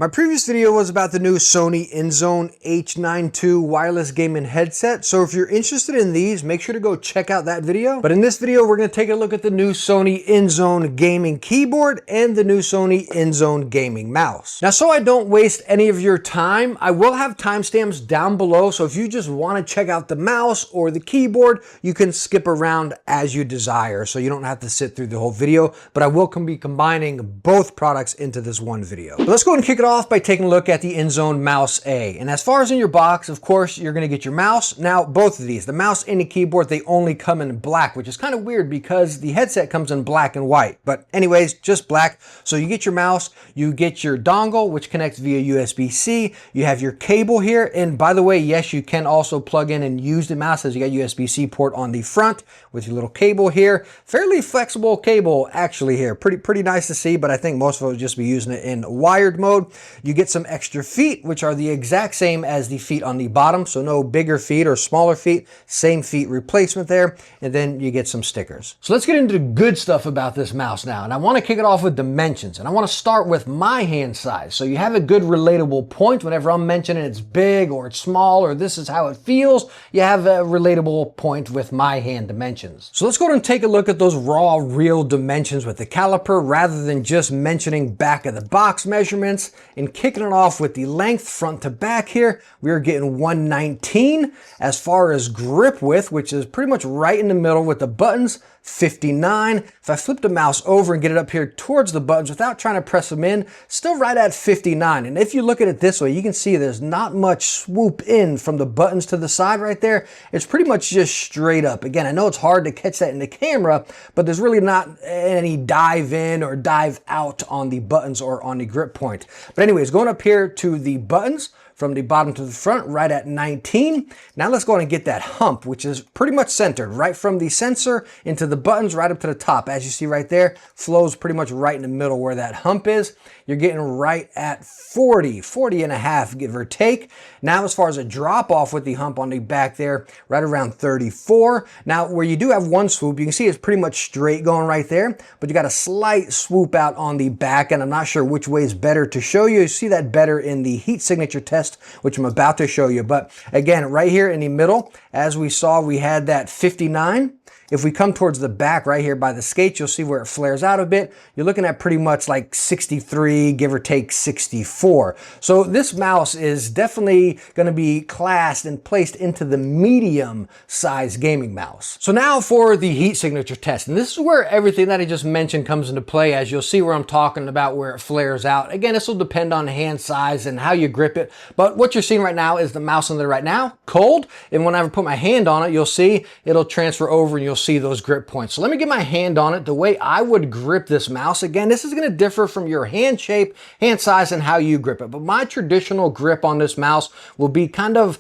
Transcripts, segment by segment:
My previous video was about the new Sony Inzone H75 wireless gaming headset, so if you're interested in these, make sure to go check out that video. But in this video, we're going to take a look at the new Sony Inzone gaming keyboard and the new Sony Inzone gaming mouse. Now, so I don't waste any of your time, I will have timestamps down below, so if you just want to check out the mouse or the keyboard, you can skip around as you desire, so you don't have to sit through the whole video, but I will be combining both products into this one video. But let's go and kick it off by taking a look at the Inzone Mouse A. And as far as in your box, of course, you're going to get your mouse. Now, both of these, the mouse and the keyboard, they only come in black, which is kind of weird because the headset comes in black and white. But anyways, just black. So you get your mouse, you get your dongle, which connects via USB-C. You have your cable here. And by the way, yes, you can also plug in and use the mouse as you got USB-C port on the front with your little cable here. Fairly flexible cable actually here. Pretty nice to see, but I think most of us will just be using it in wired mode. You get some extra feet, which are the exact same as the feet on the bottom. So no bigger feet or smaller feet, same feet replacement there. And then you get some stickers. So let's get into the good stuff about this mouse now. And I want to kick it off with dimensions. And I want to start with my hand size. So you have a good relatable point whenever I'm mentioning it's big or it's small or this is how it feels. You have a relatable point with my hand dimensions. So let's go ahead and take a look at those raw, real dimensions with the caliper rather than just mentioning back of the box measurements. And kicking it off with the length front to back here, we are getting 119. As far as grip width, which is pretty much right in the middle with the buttons, 59. If I flip the mouse over and get it up here towards the buttons without trying to press them in, still right at 59. And if you look at it this way, you can see there's not much swoop in from the buttons to the side right there. It's pretty much just straight up. Again, I know it's hard to catch that in the camera, but there's really not any dive in or dive out on the buttons or on the grip point. But anyways, going up here to the buttons, from the bottom to the front, right at 19. Now let's go ahead and get that hump, which is pretty much centered, right from the sensor into the buttons, right up to the top. As you see right there, flows pretty much right in the middle where that hump is. You're getting right at 40 and a half, give or take. Now, as far as a drop off with the hump on the back there, right around 34. Now, where you do have one swoop, you can see it's pretty much straight going right there, but you got a slight swoop out on the back, and I'm not sure which way is better to show you. You see that better in the heat signature test, which I'm about to show you. But again, right here in the middle, as we saw, we had that 59. If we come towards the back right here by the skate, you'll see where it flares out a bit. You're looking at pretty much like 63, give or take 64. So this mouse is definitely going to be classed and placed into the medium size gaming mouse. So now for the heat signature test. And this is where everything that I just mentioned comes into play, as you'll see where I'm talking about where it flares out. Again, this will depend on hand size and how you grip it. But what you're seeing right now is the mouse on there right now, cold. And when I put my hand on it, you'll see it'll transfer over and you'll see those grip points. So let me get my hand on it the way I would grip this mouse. Again, this is going to differ from your hand shape, hand size, and how you grip it. But my traditional grip on this mouse will be kind of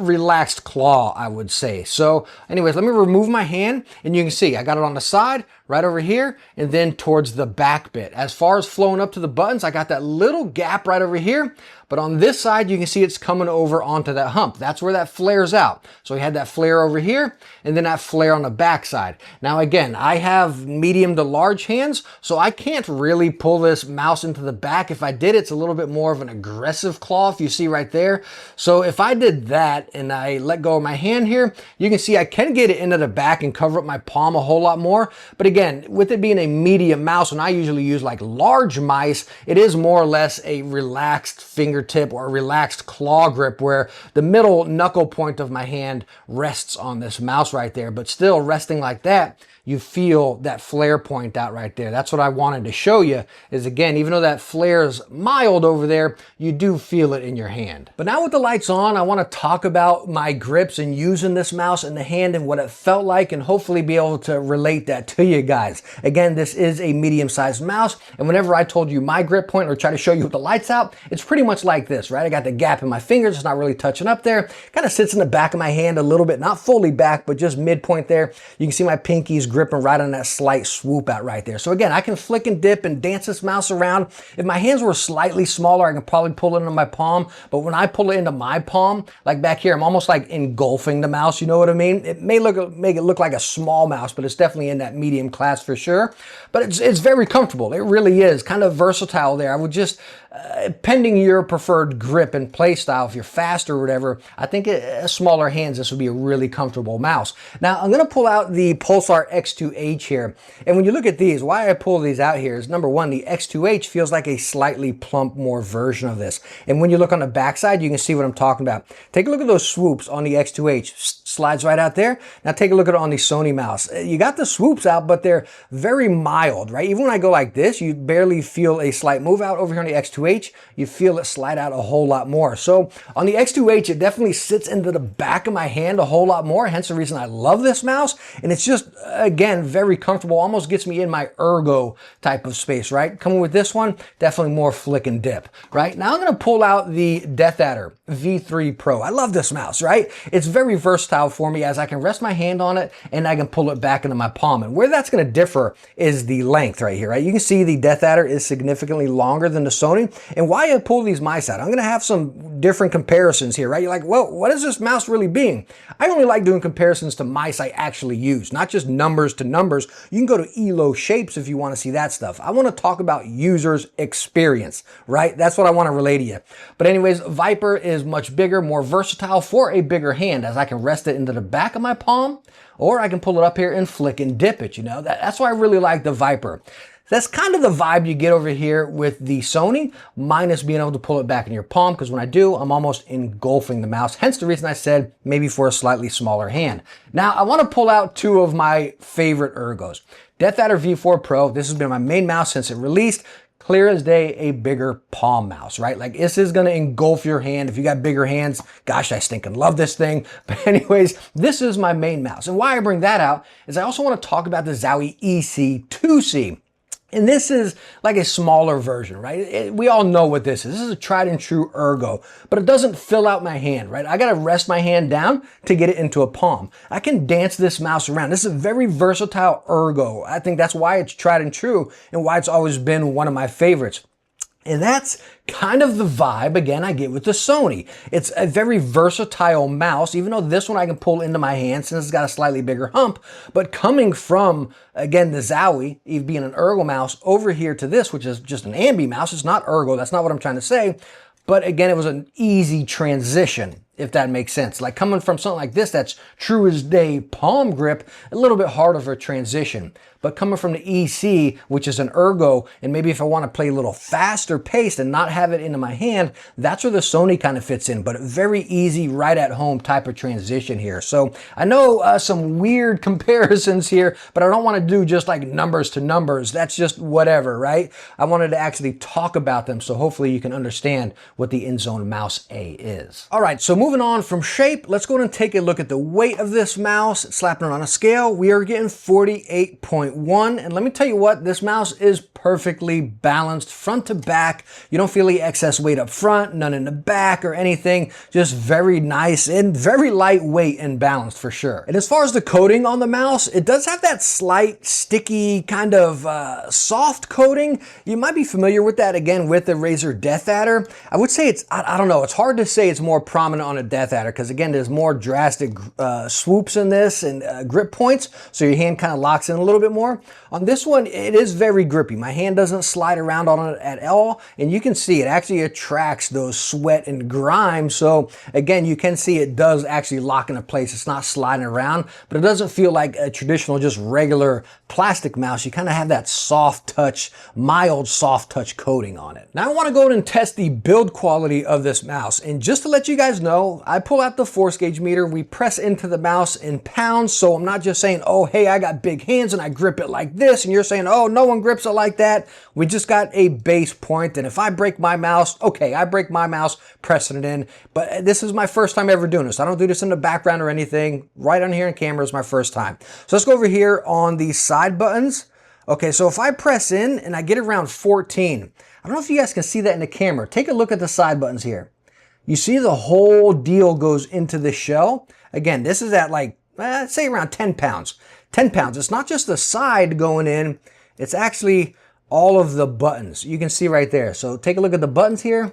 relaxed claw, I would say. So anyways, let me remove my hand and you can see I got it on the side, right over here, and then towards the back bit. As far as flowing up to the buttons, I got that little gap right over here. But on this side, you can see it's coming over onto that hump. That's where that flares out. So we had that flare over here and then that flare on the back side. Now again, I have medium to large hands, so I can't really pull this mouse into the back. If I did, it's a little bit more of an aggressive claw, if you see right there. So if I did that and I let go of my hand here, you can see I can get it into the back and cover up my palm a whole lot more. But again, with it being a medium mouse, and I usually use like large mice, it is more or less a relaxed fingertip or a relaxed claw grip where the middle knuckle point of my hand rests on this mouse right there. But still resting like that, you feel that flare point out right there. That's what I wanted to show you is, again, even though that flare is mild over there, you do feel it in your hand. But now with the lights on, I want to talk about my grips and using this mouse in the hand and what it felt like, and hopefully be able to relate that to you guys. Again, this is a medium-sized mouse, and whenever I told you my grip point or try to show you with the lights out, it's pretty much like this, right? I got the gap in my fingers. It's not really touching up there. Kind of sits in the back of my hand a little bit, not fully back, but just midpoint there. You can see my pinky's grip gripping right on that slight swoop out right there. So again, I can flick and dip and dance this mouse around. If my hands were slightly smaller, I can probably pull it into my palm. But when I pull it into my palm, like back here, I'm almost like engulfing the mouse, you know what I mean? It may make it look like a small mouse, but it's definitely in that medium class for sure. But it's very comfortable. It really is kind of versatile there. I would just, pending your preferred grip and play style, if you're fast or whatever, I think smaller hands, this would be a really comfortable mouse. Now, I'm going to pull out the Pulsar X2H here. And when you look at these, why I pull these out here is, number one, the X2H feels like a slightly plump, more version of this. And when you look on the backside, you can see what I'm talking about. Take a look at those swoops on the X2H. Slides right out there. Now take a look at it on the Sony mouse. You got the swoops out, but they're very mild, right? Even when I go like this, you barely feel a slight move out. Over here on the X2H, you feel it slide out a whole lot more. So on the X2H, it definitely sits into the back of my hand a whole lot more, hence the reason I love this mouse. And it's just, again, very comfortable, almost gets me in my ergo type of space, right? Coming with this one, definitely more flick and dip, right? Now I'm gonna pull out the Death Adder V3 Pro. I love this mouse, right? It's very versatile for me, as I can rest my hand on it and I can pull it back into my palm. And where that's going to differ is the length right here, right? You can see the Death Adder is significantly longer than the Sony. And why I pull these mice out, I'm going to have some different comparisons here, right? You're like, well, what is this mouse really being? I only like doing comparisons to mice I actually use, not just numbers to numbers. You can go to ELO shapes if you want to see that stuff. I want to talk about users' experience, right? That's what I want to relay to you. But anyways, Viper is much bigger, more versatile for a bigger hand, as I can rest it into the back of my palm, or I can pull it up here and flick and dip it, you know? That's why I really like the Viper. That's kind of the vibe you get over here with the Sony, minus being able to pull it back in your palm, because when I do, I'm almost engulfing the mouse. Hence the reason I said maybe for a slightly smaller hand. Now, I want to pull out two of my favorite ergos. Death Adder V4 Pro, this has been my main mouse since it released. Clear as day, a bigger palm mouse, right? Like, this is gonna engulf your hand. If you got bigger hands, gosh, I stinking love this thing. But anyways, this is my main mouse. And why I bring that out is I also want to talk about the Zowie EC2C. And this is like a smaller version, right? We all know what this is. This is a tried and true ergo, but it doesn't fill out my hand, right? I gotta rest my hand down to get it into a palm. I can dance this mouse around. This is a very versatile ergo. I think that's why it's tried and true and why it's always been one of my favorites. And that's kind of the vibe, again, I get with the Sony. It's a very versatile mouse, even though this one I can pull into my hand since it's got a slightly bigger hump. But coming from, again, the Zowie, being an ergo mouse, over here to this, which is just an ambi mouse, it's not ergo, that's not what I'm trying to say. But again, it was an easy transition, if that makes sense. Like coming from something like this that's true as day palm grip, a little bit harder of a transition. But coming from the EC, which is an ergo, and maybe if I want to play a little faster paced and not have it into my hand, that's where the Sony kind of fits in. But very easy, right at home type of transition here. So I know some weird comparisons here, but I don't want to do just like numbers to numbers. That's just whatever, right? I wanted to actually talk about them, so hopefully you can understand what the Inzone Mouse A is. All right, so moving on from shape, let's go and take a look at the weight of this mouse. Slapping it on a scale, we are getting 48.1. And let me tell you what, this mouse is perfectly balanced front to back. You don't feel any excess weight up front, none in the back or anything. Just very nice and very lightweight and balanced for sure. And as far as the coating on the mouse, it does have that slight sticky kind of soft coating. You might be familiar with that, again, with the Razer Death Adder. I would say it's, I don't know, it's hard to say it's more prominent on a Death Adder because, again, there's more drastic swoops in this and grip points, so your hand kind of locks in a little bit more. On this one, it is very grippy. My hand doesn't slide around on it at all, and you can see it actually attracts those sweat and grime. So again, you can see it does actually lock into place. It's not sliding around, but it doesn't feel like a traditional, just regular plastic mouse. You kind of have that soft touch, mild soft touch coating on it. Now I want to go and test the build quality of this mouse, and just to let you guys know, I pull out the force gauge meter. We press into the mouse in pounds, so I'm not just saying, oh, hey, I got big hands and I grip it like this, and you're saying, oh, no one grips it like that. We just got a base point, and if I break my mouse, okay, I break my mouse pressing it in, but this is my first time ever doing this. I don't do this in the background or anything. Right on here in camera is my first time. So let's go over here on the side buttons. Okay, so if I press in and I get around 14, I don't know if you guys can see that in the camera. Take a look at the side buttons here. You see the whole deal goes into the shell. Again, this is at like, say around 10 pounds. 10 pounds. It's not just the side going in, it's actually all of the buttons. You can see right there. So take a look at the buttons here,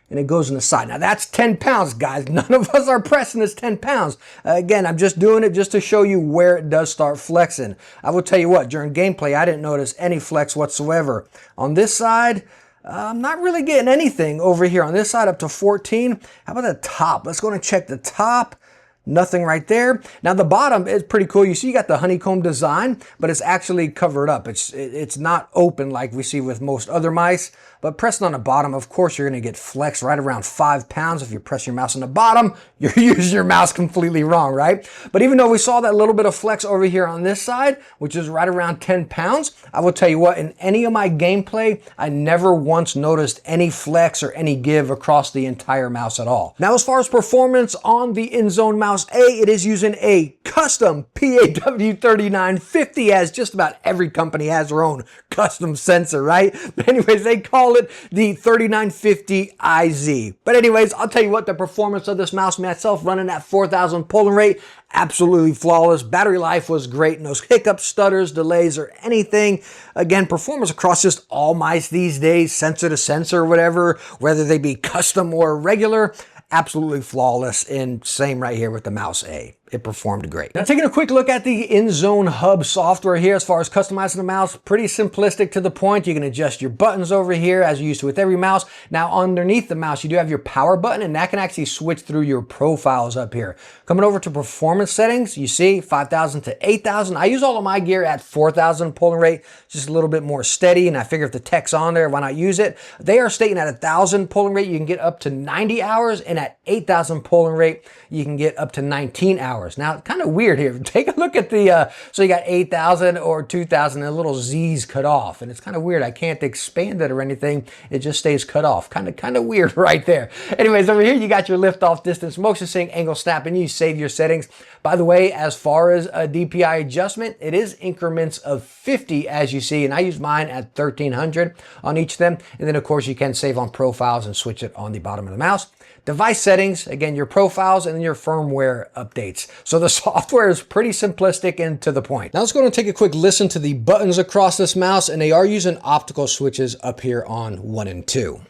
and it goes in the side. Now that's 10 pounds, guys. None of us are pressing this 10 pounds. Again, I'm just doing it just to show you where it does start flexing. I will tell you what, during gameplay, I didn't notice any flex whatsoever. On this side, I'm not really getting anything over here. On this side up to 14. How about the top? Let's go and check the top. Nothing right there. Now the bottom is pretty cool. You see you got the honeycomb design, but it's actually covered up. It's not open like we see with most other mice. But pressing on the bottom, of course, you're going to get flex right around 5 pounds. If you press your mouse on the bottom, you're using your mouse completely wrong, right? But even though we saw that little bit of flex over here on this side, which is right around 10 pounds, I will tell you what, in any of my gameplay, I never once noticed any flex or any give across the entire mouse at all. Now, as far as performance on the Inzone Mouse A, it is using a custom PAW3950, as just about every company has their own custom sensor, right? But anyways, they call it the 3950IZ. But anyways, I'll tell you what, the performance of this mouse myself running at 4,000 polling rate, absolutely flawless. Battery life was great. No hiccups, stutters, delays, or anything. Again, performance across just all mice these days, sensor to sensor, or whatever, whether they be custom or regular, absolutely flawless. And same right here with the Mouse A. It performed great. Now, taking a quick look at the Inzone Hub software here, as far as customizing the mouse, pretty simplistic to the point. You can adjust your buttons over here as you used to with every mouse. Now, underneath the mouse, you do have your power button, and that can actually switch through your profiles up here. Coming over to performance settings, you see 5,000 to 8,000. I use all of my gear at 4,000 polling rate, just a little bit more steady, and I figure if the tech's on there, why not use it? They are stating at 1,000 polling rate, you can get up to 90 hours, and at 8,000 polling rate, you can get up to 19 hours. Now, kind of weird here. Take a look at the, so you got 8,000 or 2,000, and the little Z's cut off. And it's kind of weird. I can't expand it or anything. It just stays cut off. Kind of weird right there. Anyways, over here, you got your lift off distance, motion sync, angle snap, and you save your settings. By the way, as far as a DPI adjustment, it is increments of 50, as you see, and I use mine at 1,300 on each of them. And then, of course, you can save on profiles and switch it on the bottom of the mouse. Device settings, again, your profiles and then your firmware updates. So the software is pretty simplistic and to the point. Now let's go and take a quick listen to the buttons across this mouse, and they are using optical switches up here on 1 and 2.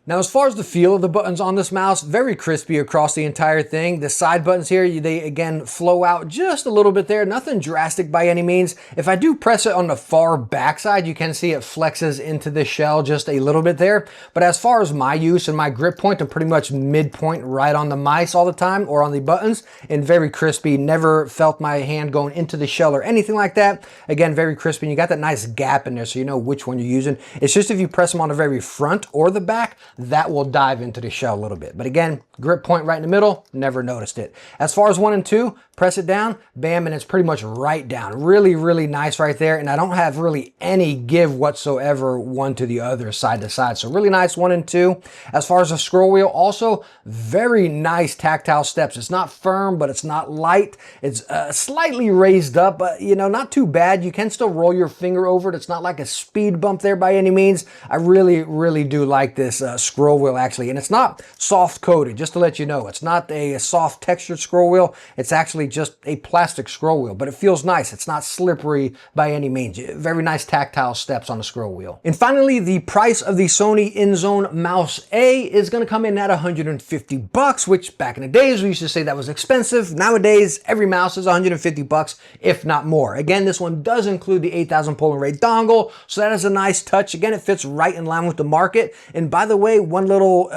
Now, as far as the feel of the buttons on this mouse, very crispy across the entire thing. The side buttons here, they again flow out just a little bit there. Nothing drastic by any means. If I do press it on the far back side, you can see it flexes into the shell just a little bit there. But as far as my use and my grip point, I'm pretty much midpoint right on the mice all the time or on the buttons, and very crispy. Never felt my hand going into the shell or anything like that. Again, very crispy. And you got that nice gap in there so you know which one you're using. It's just if you press them on the very front or the back, that will dive into the shell a little bit. But again, grip point right in the middle, never noticed it. As far as 1 and 2, press it down, bam, and it's pretty much right down. Really, really nice right there. And I don't have really any give whatsoever one to the other, side to side. So really nice 1 and 2. As far as the scroll wheel, also very nice tactile steps. It's not firm, but it's not light. It's slightly raised up, but you know, not too bad. You can still roll your finger over it. It's not like a speed bump there by any means. I really, really do like this scroll wheel actually. And it's not soft coated, just to let you know. It's not a soft textured scroll wheel. It's actually just a plastic scroll wheel, but it feels nice. It's not slippery by any means. Very nice tactile steps on the scroll wheel. And finally, the price of the Sony Inzone Mouse A is going to come in at $150, which back in the days, we used to say that was expensive. Nowadays, every mouse is $150, if not more. Again, this one does include the 8,000 polling rate dongle, so that is a nice touch. Again, it fits right in line with the market. And by the way, way, one little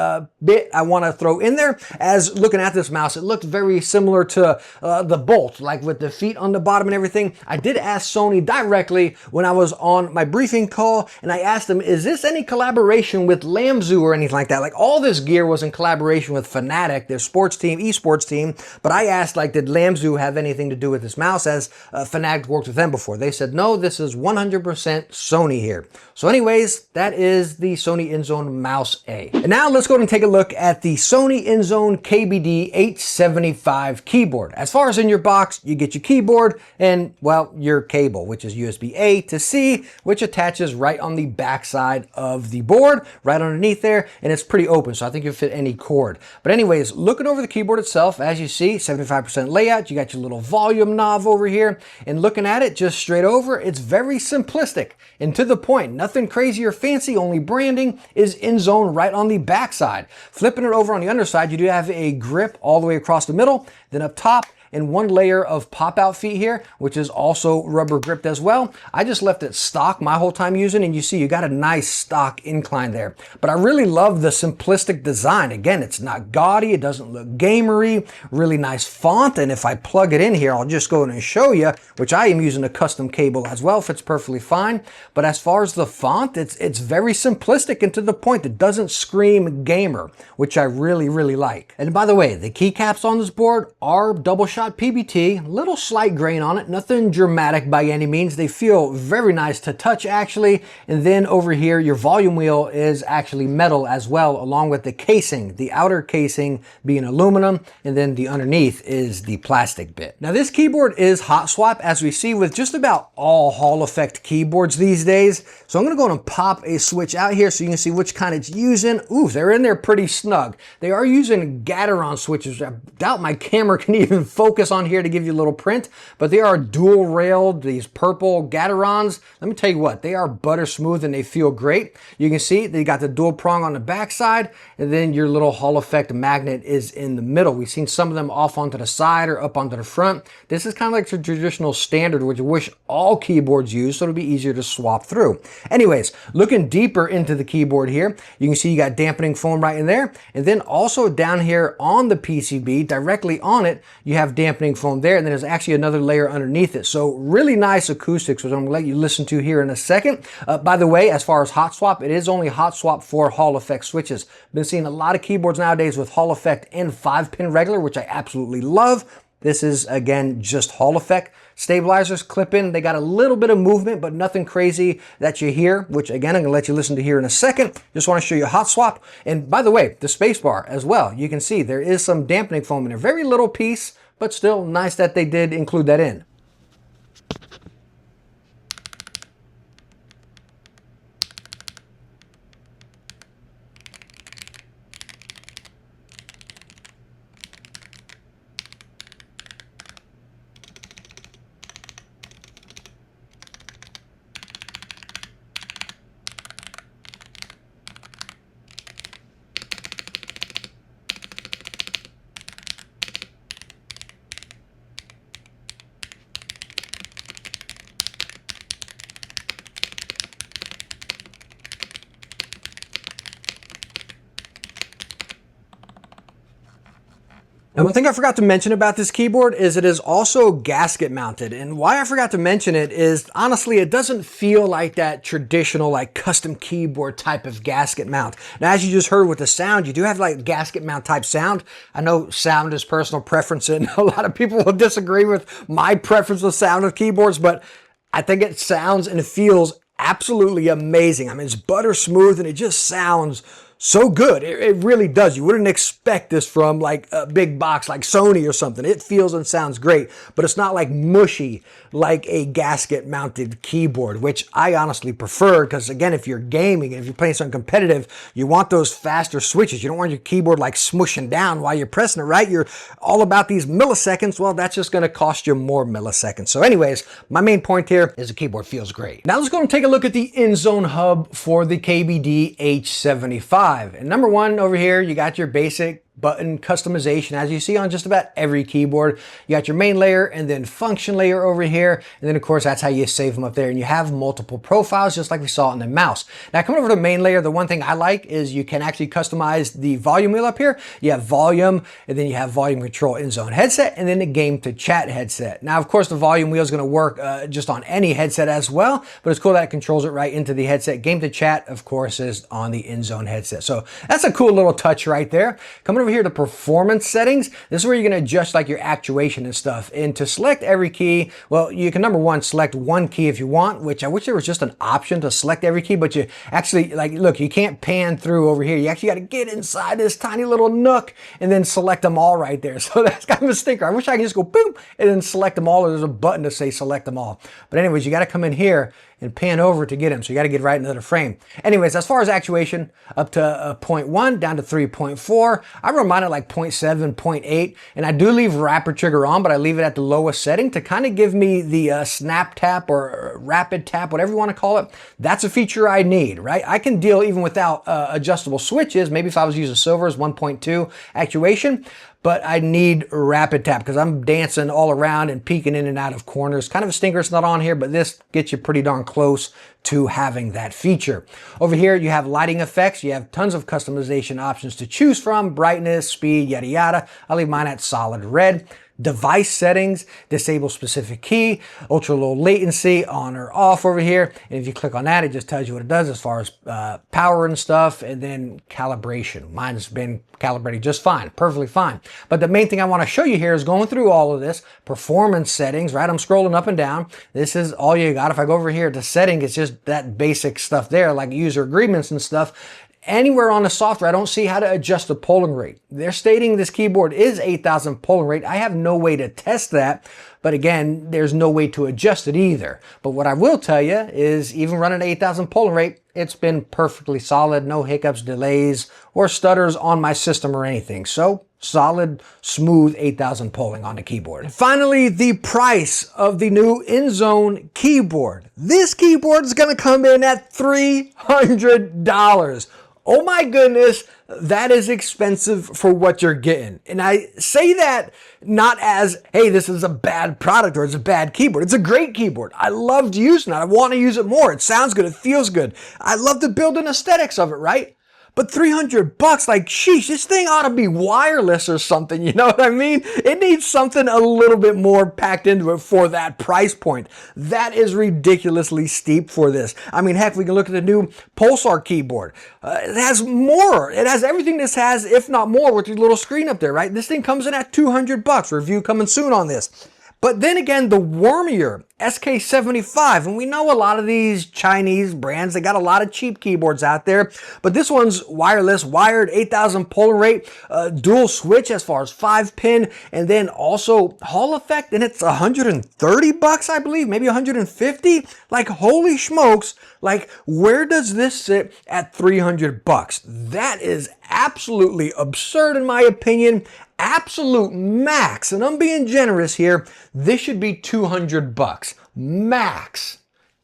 bit I want to throw in there, as looking at this mouse, it looked very similar to the Bolt, like with the feet on the bottom and everything. I did ask Sony directly when I was on my briefing call, and I asked them, is this any collaboration with Lamzu or anything like that? Like, all this gear was in collaboration with Fnatic, their sports team, esports team, but I asked, like, did Lamzu have anything to do with this mouse, as Fnatic worked with them before? They said, no, this is 100% Sony here. So anyways, that is the Sony Inzone Mouse A. And now let's go and take a look at the Sony Inzone KBD H75 keyboard. As far as in your box, you get your keyboard and, well, your cable, which is USB-A to C, which attaches right on the back side of the board, right underneath there, and it's pretty open, so I think you'll fit any cord. But anyways, looking over the keyboard itself, as you see, 75% layout, you got your little volume knob over here, and looking at it just straight over, it's very simplistic and to the point. Nothing crazy or fancy, only branding is Inzone right on the back side. Flipping it over on the underside, you do have a grip all the way across the middle, then up top, and one layer of pop-out feet here, which is also rubber gripped as well. I just left it stock my whole time using, and you see you got a nice stock incline there. But I really love the simplistic design. Again, it's not gaudy, it doesn't look gamery, really nice font, and if I plug it in here, I'll just go in and show you, which I am using a custom cable as well, fits perfectly fine. But as far as the font, it's very simplistic and to the point. It doesn't scream gamer, which I really, really like. And by the way, the keycaps on this board are double shot PBT, little slight grain on it, nothing dramatic by any means. They feel very nice to touch actually. And then over here, your volume wheel is actually metal as well, along with the casing, the outer casing being aluminum, and then the underneath is the plastic bit. Now this keyboard is hot swap, as we see with just about all Hall effect keyboards these days. So I'm gonna go and pop a switch out here so you can see which kind it's using. Ooh, they're in there pretty snug. They are using Gateron switches. I doubt my camera can even focus on here to give you a little print, but they are dual railed, these purple Gaterons. Let me tell you what, they are butter smooth and they feel great. You can see they got the dual prong on the back side, and then your little Hall effect magnet is in the middle. We've seen some of them off onto the side or up onto the front. This is kind of like the traditional standard, which I wish all keyboards use, so it'll be easier to swap through. Anyways, looking deeper into the keyboard here, you can see you got dampening foam right in there, and then also down here on the PCB, directly on it, you have dampening foam there, and then there's actually another layer underneath it. So really nice acoustics, which I'm gonna let you listen to here in a second. By the way, as far as hot swap, it is only hot swap for Hall effect switches. Been seeing a lot of keyboards nowadays with Hall effect and 5-pin regular, which I absolutely love. This is, again, just Hall effect. Stabilizers clip in. They got a little bit of movement, but nothing crazy that you hear, which again, I'm gonna let you listen to here in a second. Just wanna show you hot swap. And by the way, the space bar as well. You can see there is some dampening foam in a very little piece, but still nice that they did include that in. And one thing I forgot to mention about this keyboard is it is also gasket mounted. And why I forgot to mention it is, honestly, it doesn't feel like that traditional, like custom keyboard type of gasket mount. Now, as you just heard with the sound, you do have like gasket mount type sound. I know sound is personal preference, and a lot of people will disagree with my preference with sound of keyboards, but I think it sounds and it feels absolutely amazing. I mean, it's butter smooth and it just sounds so good. It really does. You wouldn't expect this from like a big box like Sony or something. It feels and sounds great, but it's not like mushy like a gasket mounted keyboard, which I honestly prefer, because again, if you're gaming and if you're playing something competitive, you want those faster switches. You don't want your keyboard like smushing down while you're pressing it, right? You're all about these milliseconds. Well, that's just going to cost you more milliseconds. So anyways, my main point here is the keyboard feels great. Now let's go and take a look at the Inzone hub for the KBD H75. And number one over here, you got your basic button customization, as you see on just about every keyboard. You got your main layer and then function layer over here. And then of course, that's how you save them up there. And you have multiple profiles, just like we saw in the mouse. Now coming over to the main layer, the one thing I like is you can actually customize the volume wheel up here. You have volume, and then you have volume control Inzone headset, and then the game to chat headset. Now, of course, the volume wheel is going to work just on any headset as well, but it's cool that it controls it right into the headset. Game to chat, of course, is on the Inzone headset. So that's a cool little touch right there. Coming over here to performance settings, this is where you're going to adjust like your actuation and stuff. And to select every key, well, you can number one, select one key if you want, which I wish there was just an option to select every key, but you actually, like, look, you can't pan through over here. You actually got to get inside this tiny little nook and then select them all right there. So that's kind of a stinker. I wish I could just go boom and then select them all, or there's a button to say select them all. But anyways, you got to come in here and pan over to get them. So you got to get right into the frame. Anyways, as far as actuation, up to 0.1 down to 3.4. I run mine at like 0.7, 0.8, and I do leave rapid trigger on, but I leave it at the lowest setting to kind of give me the snap tap or rapid tap, whatever you want to call it. That's a feature I need, right? I can deal even without adjustable switches. Maybe if I was using silver's 1.2 actuation, but I need rapid tap because I'm dancing all around and peeking in and out of corners. Kind of a stinker, it's not on here, but this gets you pretty darn close to having that feature. Over here, you have lighting effects. You have tons of customization options to choose from, brightness, speed, yada, yada. I leave mine at solid red. Device settings, disable specific key, ultra low latency, on or off over here. And if you click on that, it just tells you what it does as far as power and stuff, and then calibration. Mine's been calibrated just fine, perfectly fine. But the main thing I want to show you here is going through all of this, performance settings, right? I'm scrolling up and down. This is all you got. If I go over here to settings, it's just that basic stuff there, like user agreements and stuff. Anywhere on the software, I don't see how to adjust the polling rate. They're stating this keyboard is 8,000 polling rate. I have no way to test that, but again, there's no way to adjust it either. But what I will tell you is even running 8,000 polling rate, it's been perfectly solid, no hiccups, delays, or stutters on my system or anything. So solid, smooth 8,000 polling on the keyboard. Finally, the price of the new Inzone keyboard. This keyboard is going to come in at $300. Oh my goodness, that is expensive for what you're getting. And I say that not as, hey, this is a bad product or it's a bad keyboard. It's a great keyboard. I loved using it. I want to use it more. It sounds good. It feels good. I love the built-in aesthetics of it, right? But $300, like, sheesh, this thing ought to be wireless or something, you know what I mean? It needs something a little bit more packed into it for that price point. That is ridiculously steep for this. I mean, heck, we can look at the new Pulsar keyboard. It has more. It has everything this has, if not more, with your little screen up there, right? This thing comes in at $200. Review coming soon on this. But then again, the Warmier SK75, and we know a lot of these Chinese brands, they got a lot of cheap keyboards out there, but this one's wireless, wired, 8,000 polling rate, dual switch as far as 5-pin, and then also Hall effect, and it's $130, I believe, maybe 150. Like, holy smokes, like, where does this sit at $300? That is absolutely absurd in my opinion. Absolute max, and I'm being generous here, this should be $200 max.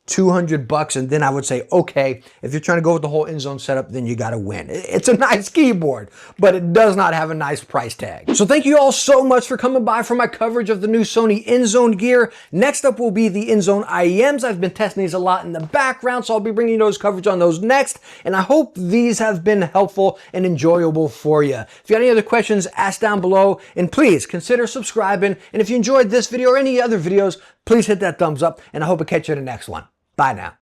$200, and then I would say, okay, if you're trying to go with the whole Inzone setup, then you got to win. It's a nice keyboard, but it does not have a nice price tag. So thank you all so much for coming by for my coverage of the new Sony Inzone gear. Next up will be the Inzone IEMs. I've been testing these a lot in the background, so I'll be bringing you those coverage on those next, and I hope these have been helpful and enjoyable for you. If you got any other questions, ask down below, and please consider subscribing, and if you enjoyed this video or any other videos, please hit that thumbs up, and I hope to catch you in the next one. Bye now.